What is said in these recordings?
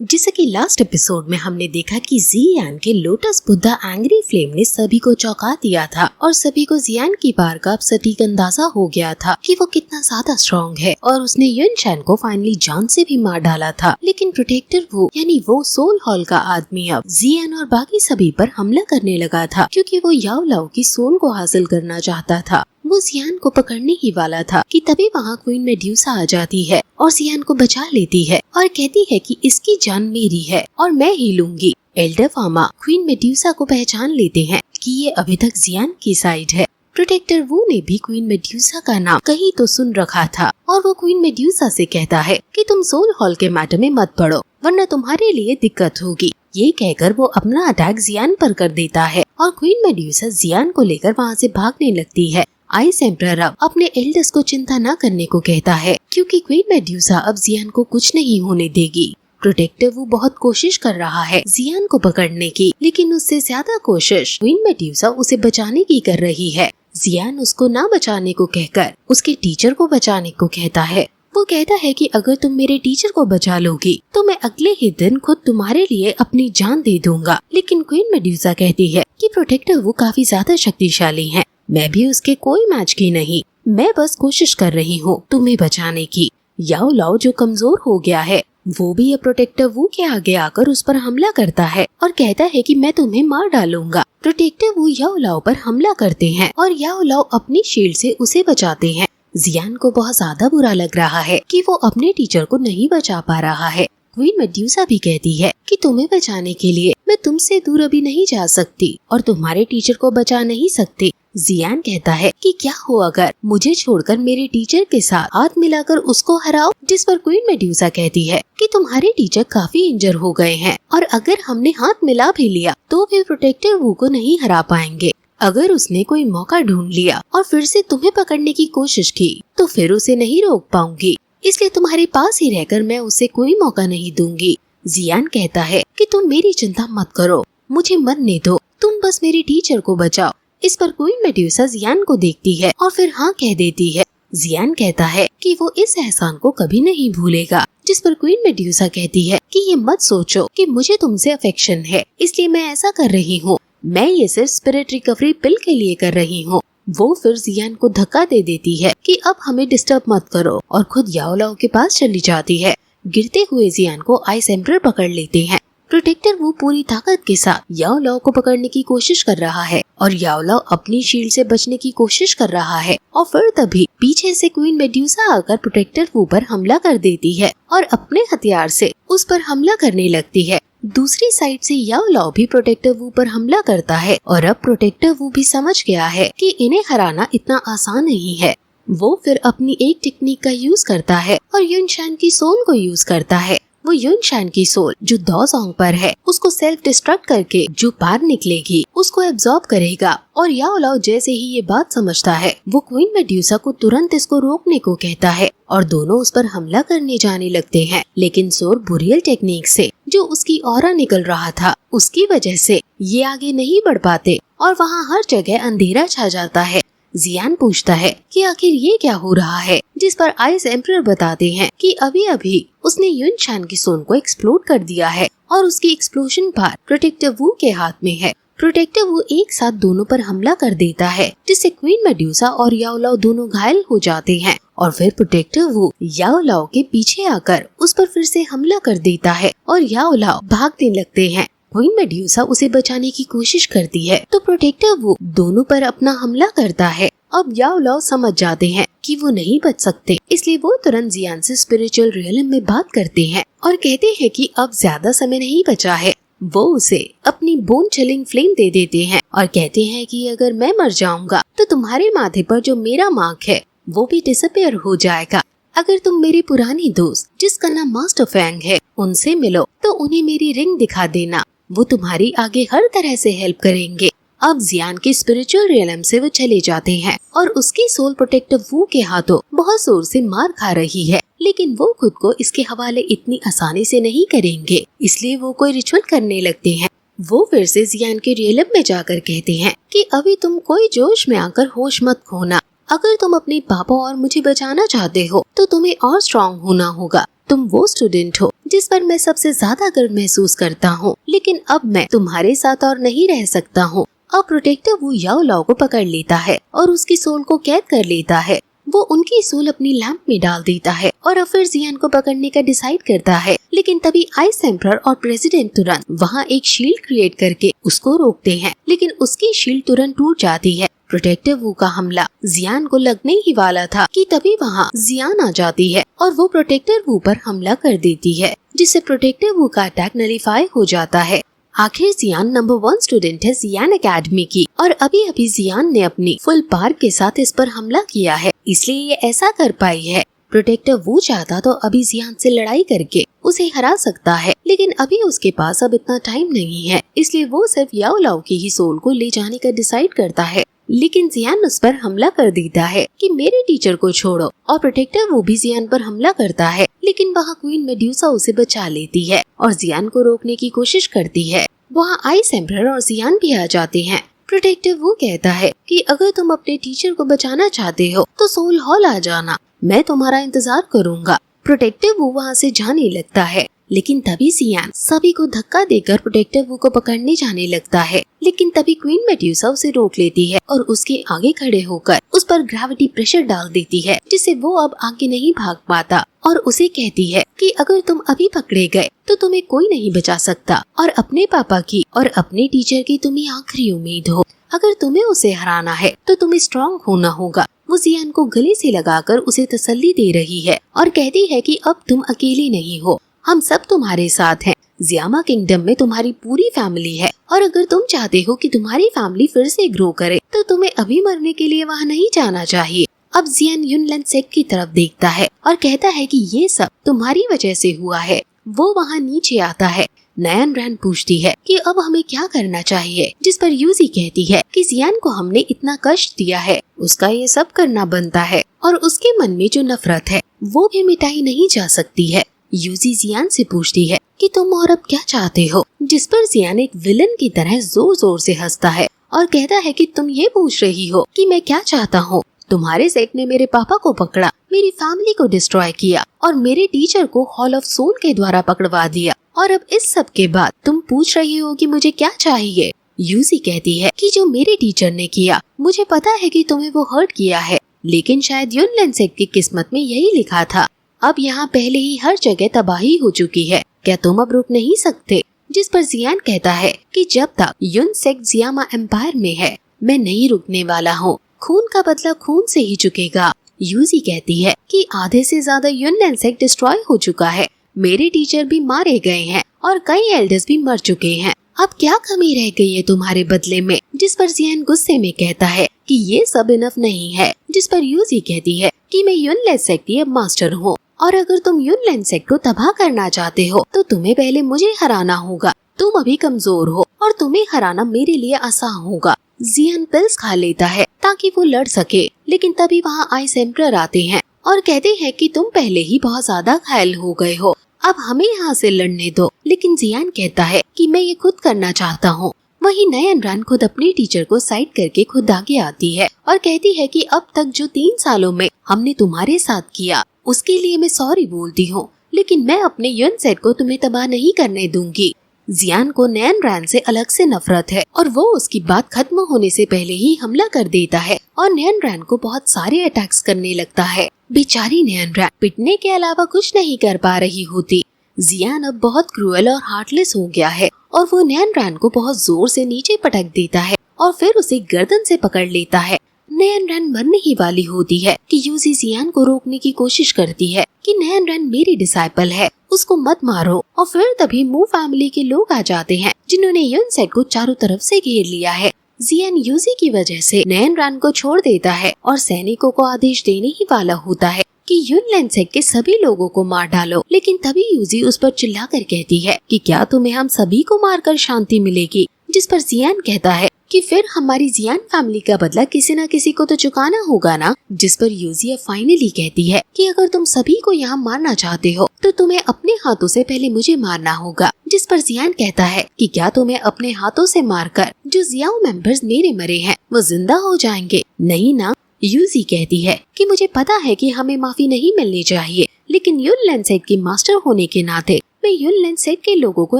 जैसे कि last episode में हमने देखा कि जियान के लोटस बुद्धा एंग्री फ्लेम ने सभी को चौंका दिया था और सभी को जियान की पावर का अब सटीक अंदाजा हो गया था कि वो कितना ज्यादा स्ट्रॉन्ग है और उसने युनशैन को फाइनली जान से भी मार डाला था। लेकिन प्रोटेक्टर वू यानी वो सोल हॉल का आदमी अब जियान और बाकी सभी पर हमला करने लगा था क्योंकि वो याओ लाओ की सोल को हासिल करना चाहता था। वो जियान को पकड़ने ही वाला था कि तभी वहाँ क्वीन मेड्यूसा आ जाती है और जियान को बचा लेती है और कहती है कि इसकी जान मेरी है और मैं ही लूंगी। एल्डर फामा क्वीन मेड्यूसा को पहचान लेते हैं कि ये अभी तक जियान की साइड है। प्रोटेक्टर वू ने भी क्वीन मेड्यूसा का नाम कहीं तो सुन रखा था और वो क्वीन मेड्यूसा से कहता है कि तुम सोल हॉल के मैटर में मत पड़ो वरना तुम्हारे लिए दिक्कत होगी। ये कहकर वो अपना अटैक जियान पर कर देता है और क्वीन मेड्यूसा जियान को लेकर वहाँ से भागने लगती है। आइस एम्परर अब अपने एल्डर्स को चिंता न करने को कहता है क्योंकि क्वीन मेड्यूसा अब जियान को कुछ नहीं होने देगी। प्रोटेक्टर वो बहुत कोशिश कर रहा है जियान को पकड़ने की, लेकिन उससे ज्यादा कोशिश क्वीन मेड्यूसा उसे बचाने की कर रही है। जियान उसको ना बचाने को कहकर उसके टीचर को बचाने को कहता है। वो कहता है कि अगर तुम मेरे टीचर को बचा लोगी तो मैं अगले ही दिन खुद तुम्हारे लिए अपनी जान दे दूंगा। लेकिन क्वीन मेड्यूसा कहती है कि प्रोटेक्टर वो काफी ज्यादा शक्तिशाली है, मैं भी उसके कोई मैच की नहीं, मैं बस कोशिश कर रही हूँ तुम्हें बचाने की। याओ लाओ जो कमजोर हो गया है वो भी ये प्रोटेक्टर वू के आगे आकर उस पर हमला करता है और कहता है कि मैं तुम्हें मार डालूंगा। प्रोटेक्टर वू याओ लाओ पर हमला करते हैं और याओ लाओ अपनी शील्ड से उसे बचाते हैं। जियान को बहुत ज्यादा बुरा लग रहा है कि वो अपने टीचर को नहीं बचा पा रहा है। क्वीन मेड्यूसा भी कहती है कि तुम्हें बचाने के लिए मैं तुमसे दूर अभी नहीं जा सकती और तुम्हारे टीचर को बचा नहीं सकती। जियान कहता है कि क्या हो अगर मुझे छोड़कर मेरे टीचर के साथ हाथ मिलाकर उसको हराओ, जिस पर क्वीन मेड्यूसा कहती है कि तुम्हारे टीचर काफी इंजर हो गए हैं और अगर हमने हाथ मिला भी लिया तो भी प्रोटेक्टर वू को नहीं हरा पाएंगे। अगर उसने कोई मौका ढूंढ लिया और फिर से तुम्हें पकड़ने की कोशिश की तो फिर उसे नहीं रोक पाऊंगी, इसलिए तुम्हारे पास ही रहकर मैं उसे कोई मौका नहीं दूंगी। जियान कहता है कि तुम मेरी चिंता मत करो, मुझे मरने दो, तुम बस मेरे टीचर को बचाओ। इस पर क्वीन मेड्यूसा जियान को देखती है और फिर हाँ कह देती है। जियान कहता है कि वो इस एहसान को कभी नहीं भूलेगा, जिस पर क्वीन मेड्यूसा कहती है कि ये मत सोचो कि मुझे तुमसे अफेक्शन है इसलिए मैं ऐसा कर रही हूँ, मैं ये सिर्फ स्पिरिट रिकवरी पिल के लिए कर रही हूँ। वो फिर जियान को धक्का दे देती है कि अब हमें डिस्टर्ब मत करो और खुद याओ लाओ के पास चली जाती है। गिरते हुए जियान को आइस एम्परर पकड़ लेते हैं। प्रोटेक्टर वो पूरी ताकत के साथ याओ लाओ को पकड़ने की कोशिश कर रहा है और याओ लाओ अपनी शील्ड से बचने की कोशिश कर रहा है और फिर तभी पीछे से क्वीन मेड्यूसा आकर प्रोटेक्टर वो पर हमला कर देती है और अपने हथियार से उस पर हमला करने लगती है। दूसरी साइड से याओ लाओ भी प्रोटेक्टर वू पर हमला करता है और अब प्रोटेक्टर वू भी समझ गया है कि इन्हें हराना इतना आसान नहीं है। वो फिर अपनी एक टेक्निक का यूज करता है और युनशैन की सोल को यूज करता है। वो युनशैन की सोल जो दोजोंग पर है उसको सेल्फ डिस्ट्रक्ट करके जो पार निकलेगी उसको एब्जॉर्ब करेगा और याओ लाओ जैसे ही ये बात समझता है वो क्वीन मेड्यूसा को तुरंत इसको रोकने को कहता है और दोनों उस पर हमला करने जाने लगते हैं। लेकिन सोर बुरियल टेक्निक से जो उसकी ऑरा निकल रहा था उसकी वजह से ये आगे नहीं बढ़ पाते और वहाँ हर जगह अंधेरा छा जाता है। जियान पूछता है कि आखिर ये क्या हो रहा है, जिस पर आइस एम्परर बताते हैं कि अभी अभी उसने युनशैन की सोल को एक्सप्लोड कर दिया है और उसकी एक्सप्लोजन पार प्रोटेक्टर वू के हाथ में है। प्रोटेक्टर वू एक साथ दोनों पर हमला कर देता है जिससे क्वीन मेड्यूसा और याओ लाओ दोनों घायल हो जाते हैं और फिर प्रोटेक्टर वू याओ लाओ के पीछे आकर उस पर फिर से हमला कर देता है और याओ लाओ भागने लगते हैं। क्वीन मेड्यूसा उसे बचाने की कोशिश करती है तो प्रोटेक्टर वो दोनों पर अपना हमला करता है। अब याओ लाओ समझ जाते हैं कि वो नहीं बच सकते, इसलिए वो तुरंत जियान से स्पिरिचुअल रियलम में बात करते हैं और कहते हैं कि अब ज्यादा समय नहीं बचा है। वो उसे अपनी बोन चिलिंग फ्लेम दे देते हैं और कहते हैं कि अगर मैं मर जाऊंगा तो तुम्हारे माथे पर जो मेरा मार्क है वो भी डिसअपियर हो जाएगा। अगर तुम मेरे पुरानी दोस्त जिसका नाम मास्टर फैंग है उनसे मिलो तो उन्हें मेरी रिंग दिखा देना, वो तुम्हारी आगे हर तरह से हेल्प करेंगे। अब जियान के स्पिरिचुअल रियलम से वो चले जाते हैं और उसकी सोल प्रोटेक्टर वू के हाथों बहुत जोर से मार खा रही है, लेकिन वो खुद को इसके हवाले इतनी आसानी से नहीं करेंगे, इसलिए वो कोई रिचुअल करने लगते हैं। वो फिर से जियान के रियलम में जाकर कहते हैं कि अभी तुम कोई जोश में आकर होश मत खोना, अगर तुम अपने पापा और मुझे बचाना चाहते हो तो तुम्हें और स्ट्रॉन्ग होना होगा, तुम वो स्टूडेंट हो जिस पर मैं सबसे ज्यादा गर्व महसूस करता हूँ, लेकिन अब मैं तुम्हारे साथ और नहीं रह सकता हूँ। अब प्रोटेक्टर वो याओ लाओ को पकड़ लेता है और उसकी सोल को कैद कर लेता है। वो उनकी सोल अपनी लैंप में डाल देता है और अब फिर जियान को पकड़ने का डिसाइड करता है, लेकिन तभी आइस एम्परर और प्रेसिडेंट तुरंत वहाँ एक शील्ड क्रिएट करके उसको रोकते हैं, लेकिन उसकी शील्ड तुरंत टूट जाती है। प्रोटेक्टिव वू का हमला जियान को लगने ही वाला था कि तभी वहाँ जियान आ जाती है और वो प्रोटेक्टर वू पर हमला कर देती है, जिससे प्रोटेक्टिव वू का अटैक नलिफाई हो जाता है। आखिर जियान नंबर 1 स्टूडेंट है जियान एकेडमी की और अभी अभी जियान ने अपनी फुल पावर के साथ इस पर हमला किया है, इसलिए ये ऐसा कर पाई है। प्रोटेक्टर वो चाहता तो अभी जियान से लड़ाई करके उसे हरा सकता है, लेकिन अभी उसके पास अब इतना टाइम नहीं है, इसलिए वो सिर्फ याओ लाओ की ही सोल को ले जाने का डिसाइड करता है। लेकिन जियान उस पर हमला कर देता है कि मेरे टीचर को छोड़ो, और प्रोटेक्टर वो भी जियान पर हमला करता है, लेकिन वहाँ क्वीन मेड्यूसा उसे बचा लेती है और जियान को रोकने की कोशिश करती है। वहाँ आइस एम्परर और जियान भी आ जाते हैं। प्रोटेक्टर वो कहता है कि अगर तुम अपने टीचर को बचाना चाहते हो तो सोल हॉल आ जाना, मैं तुम्हारा इंतजार करूँगा। प्रोटेक्टर वो वहाँ से जाने लगता है, लेकिन तभी जियान सभी को धक्का देकर प्रोटेक्टर वू को पकड़ने जाने लगता है, लेकिन तभी क्वीन मेड्यूसा उसे रोक लेती है और उसके आगे खड़े होकर उस पर ग्रेविटी प्रेशर डाल देती है, जिससे वो अब आगे नहीं भाग पाता और उसे कहती है कि अगर तुम अभी पकड़े गए तो तुम्हें कोई नहीं बचा सकता और अपने पापा की और अपने टीचर की तुम्हें आखिरी उम्मीद हो। अगर तुम्हें उसे हराना है तो तुम्हें स्ट्रॉन्ग होना होगा। वो जियान को गले से लगाकर उसे तसल्ली दे रही है और कहती है कि अब तुम अकेले नहीं हो, हम सब तुम्हारे साथ हैं। जियामा किंगडम में तुम्हारी पूरी फैमिली है और अगर तुम चाहते हो कि तुम्हारी फैमिली फिर से ग्रो करे तो तुम्हें अभी मरने के लिए वहाँ नहीं जाना चाहिए। अब जियान युनलेन सेक की तरफ देखता है और कहता है कि ये सब तुम्हारी वजह से हुआ है। वो वहाँ नीचे आता है। नयन रैन पूछती है कि अब हमें क्या करना चाहिए, जिस पर यूजी कहती है कि जियान को हमने इतना कष्ट दिया है, उसका ये सब करना बनता है और उसके मन में जो नफरत है वो भी मिटाई नहीं जा सकती है। यूजी जियान से पूछती है कि तुम और अब क्या चाहते हो, जिस पर जियान एक विलन की तरह जोर जोर से हंसता है और कहता है कि तुम ये पूछ रही हो कि मैं क्या चाहता हूँ। तुम्हारे सेट ने मेरे पापा को पकड़ा, मेरी फैमिली को डिस्ट्रॉय किया और मेरे टीचर को हॉल ऑफ सोल के द्वारा पकड़वा दिया, और अब इस सब के बाद तुम पूछ रही हो कि मुझे क्या चाहिए। यूजी कहती है कि जो मेरे टीचर ने किया, मुझे पता है कि तुम्हें वो हर्ट किया है, लेकिन शायद युनलेन सेक की किस्मत में यही लिखा था। अब यहाँ पहले ही हर जगह तबाही हो चुकी है, क्या तुम अब रुक नहीं सकते। जिस पर जियान कहता है कि जब तक युन सेक जियामा एम्पायर में है मैं नहीं रुकने वाला हूँ, खून का बदला खून से ही चुकेगा। यूजी कहती है कि आधे से ज्यादा युनलेन सेक डिस्ट्रॉय हो चुका है, मेरे टीचर भी मारे गए हैं और कई एल्डर्स भी मर चुके हैं, अब क्या कमी रह गई है तुम्हारे बदले में। जिस पर जियान गुस्से में कहता है कि ये सब इनफ नहीं है। जिस पर यूजी कहती है कि मैं युनलेन सेक की अब मास्टर हूँ और अगर तुम युनलेन सेक को तबाह करना चाहते हो तो तुम्हें पहले मुझे हराना होगा। तुम अभी कमजोर हो और तुम्हें हराना मेरे लिए आसान होगा। जियान पिल्स खा लेता है ताकि वो लड़ सके, लेकिन तभी वहाँ आइस एम्परर आते हैं और कहते हैं कि तुम पहले ही बहुत ज्यादा घायल हो गए हो, अब हमें यहाँ से लड़ने दो। लेकिन जियान कहता है कि मैं ये खुद करना चाहता हूँ। वहीं नयन रैन खुद अपने टीचर को साइड करके खुद आगे आती है और कहती है कि अब तक जो 3 सालों में हमने तुम्हारे साथ किया उसके लिए मैं सॉरी बोलती हूँ, लेकिन मैं अपने युन सेट को तुम्हें तबाह नहीं करने दूंगी। जियान को नयन रैन से अलग से नफरत है और वो उसकी बात खत्म होने से पहले ही हमला कर देता है और नयन रैन को बहुत सारे अटैक्स करने लगता है। बेचारी नयन रैन पिटने के अलावा कुछ नहीं कर पा रही होती। जियान अब बहुत क्रूएल और हार्टलेस हो गया है और वो नयन रैन को बहुत जोर से नीचे पटक देता है और फिर उसे गर्दन से पकड़ लेता है। नयन रैन मरने ही वाली होती है कि यूजी जियान को रोकने की कोशिश करती है कि नयन रैन मेरी डिसाइपल है, उसको मत मारो। और फिर तभी मू फैमिली के लोग आ जाते हैं जिन्होंने युन सेट को चारों तरफ से घेर लिया है। जियान यूजी की वजह से नयन रैन को छोड़ देता है और सैनिकों को आदेश देने ही वाला होता है कि युनलेन सेक के सभी लोगों को मार डालो, लेकिन तभी यूजी उस पर चिल्लाकर कहती है कि क्या तुम्हें हम सभी को मारकर शांति मिलेगी। जिस पर जियान कहता है कि फिर हमारी जियान फैमिली का बदला किसी न किसी को तो चुकाना होगा ना। जिस पर यूजी फाइनली कहती है कि अगर तुम सभी को यहाँ मारना चाहते हो तो तुम्हें अपने हाथों से पहले मुझे मारना होगा। जिस पर जियान कहता है कि क्या तुम्हें अपने हाथों से मारकर जो जियाओ मेंबर्स मेरे मरे हैं वो जिंदा हो जाएंगे, नहीं ना। यूजी कहती है कि मुझे पता है कि हमें माफी नहीं मिलनी चाहिए, लेकिन युन लेंसेट की मास्टर होने के नाते मैं युन लेंसेट के लोगों को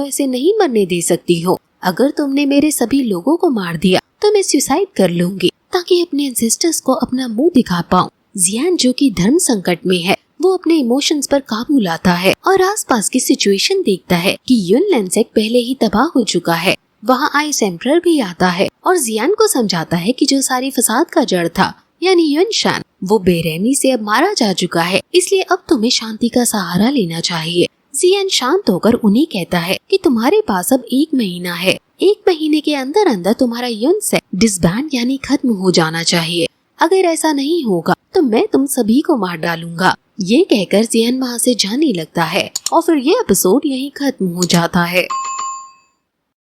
ऐसे नहीं मरने दे सकती हूँ। अगर तुमने मेरे सभी लोगों को मार दिया तो मैं सुसाइड कर लूंगी ताकि अपने एंसेस्टर्स को अपना मुंह दिखा पाऊँ। जियान जो कि धर्म संकट में है, वो अपने इमोशंस पर काबू लाता है और आसपास की सिचुएशन देखता है कि युन लेंसेट पहले ही तबाह हो चुका है। वहाँ आइस एम्परर भी आता है और जियान को समझाता है कि जो सारी फसाद का जड़ था यानी युनशान, वो बेरहमी से अब मारा जा चुका है, इसलिए अब तुम्हें शांति का सहारा लेना चाहिए। जियान शांत होकर उन्हें कहता है कि तुम्हारे पास अब 1 महीना है, 1 महीने के अंदर अंदर तुम्हारा युनसेट डिसबैंड यानी खत्म हो जाना चाहिए। अगर ऐसा नहीं होगा तो मैं तुम सभी को मार डालूंगा। ये कहकर जियान वहाँ से जाने लगता है और फिर ये एपिसोड यहीं खत्म हो जाता है।